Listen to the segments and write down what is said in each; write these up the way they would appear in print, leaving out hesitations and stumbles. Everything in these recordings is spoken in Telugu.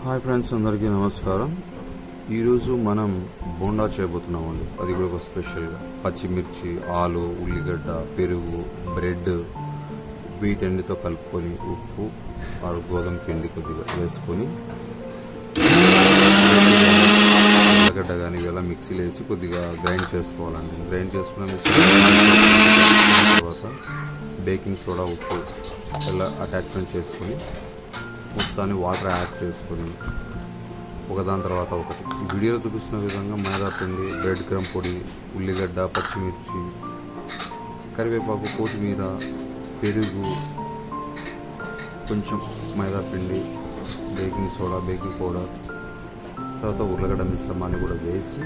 హాయ్ ఫ్రెండ్స్, అందరికీ నమస్కారం. ఈరోజు మనం బోండా చేయబోతున్నామండి. అది కూడా ఒక స్పెషల్గా పచ్చిమిర్చి, ఆలు, ఉల్లిగడ్డ, పెరుగు, బ్రెడ్ వీటన్నిటితో కలుపుకొని ఉప్పు గోధుమ పిండి కొద్దిగా వేసుకొని ఉల్లిగడ్డ కానీ ఇవెలా మిక్సీలో వేసి కొద్దిగా గ్రైండ్ చేసుకోవాలండి. గ్రైండ్ చేసుకున్న తర్వాత బేకింగ్ సోడా, ఉప్పు ఇలా అటాచ్మెంట్ చేసుకొని మొత్తాన్ని వాటర్ యాడ్ చేసుకొని ఒకదాని తర్వాత ఒకటి ఈ వీడియోలో చూపిస్తున్న విధంగా మైదా పిండి, బ్రెడ్ క్రమ్ పొడి, ఉల్లిగడ్డ, పచ్చిమిర్చి, కరివేపాకు, కొత్తిమీర, పెరుగు, కొంచెం మైదా పిండి, బేకింగ్ సోడా, బేకింగ్ పౌడర్, తర్వాత ఉల్లిగడ్డ మిశ్రమాన్ని కూడా వేసి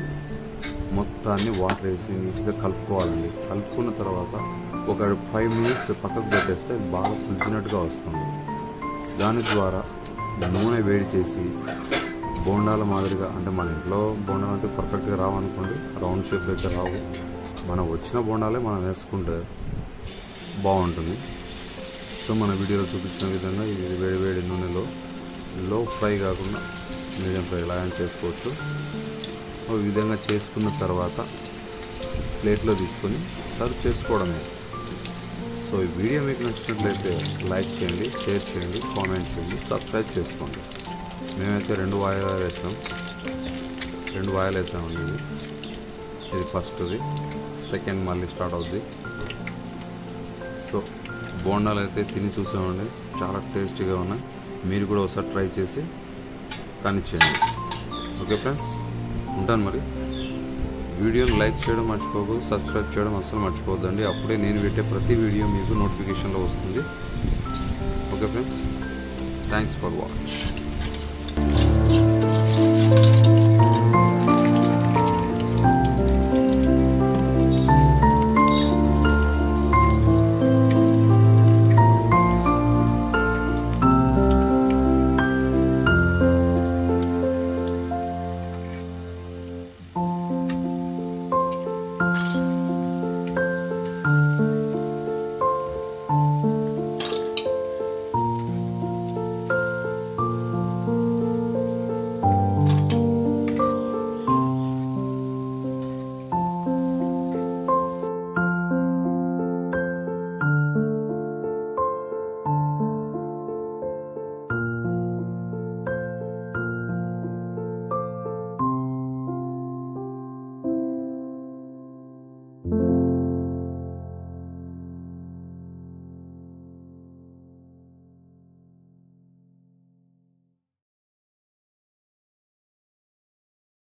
మొత్తాన్ని వాటర్ వేసి నీట్గా కలుపుకోవాలండి. కలుపుకున్న తర్వాత ఒక 5 మినిట్స్ పక్కకు పెట్టేస్తే బాగా పులిచినట్టుగా వస్తుంది. దాని ద్వారా నూనె వేడి చేసి బోండాల మాదిరిగా, అంటే మన ఇంట్లో బోండాలు అయితే పర్ఫెక్ట్గా రావనుకోండి, రౌండ్ షేప్ అయితే రావు. మనం వచ్చిన బోండాలే మనం వేసుకుంటే బాగుంటుంది. సో మన వీడియోలో చూపించిన విధంగా ఇది వేడి నూనెలో లో ఫ్రై కాకుండా మీడియం ఫ్రై లాగా చేసుకోవచ్చు. ఈ విధంగా చేసుకున్న తర్వాత ప్లేట్లో తీసుకొని సర్వ్ చేసుకోవడమే. సో ఈ వీడియో మీకు నచ్చినట్లయితే లైక్ చేయండి, షేర్ చేయండి, కామెంట్ చేయండి, సబ్స్క్రైబ్ చేసుకోండి. మేమైతే 2 వాయిలు వేసామండి. ఇది ఫస్ట్ది, సెకండ్ మళ్ళీ స్టార్ట్ అవుద్ది. సో బోండాలు అయితే తిని చూసామండి, చాలా టేస్టీగా ఉన్నాయి. మీరు కూడా ఒకసారి ట్రై చేసి కానిచ్చేయండి. ఓకే ఫ్రెండ్స్, ఉంటాను మరి. వీడియోని లైక్ చేయడం మర్చిపోకూడదు, సబ్స్క్రైబ్ చేయడం అస్సలు మర్చిపోవద్దండి. అప్పుడే నేను పెట్టే ప్రతి వీడియో మీకు నోటిఫికేషన్లో వస్తుంది. Okay friends, thanks for watch.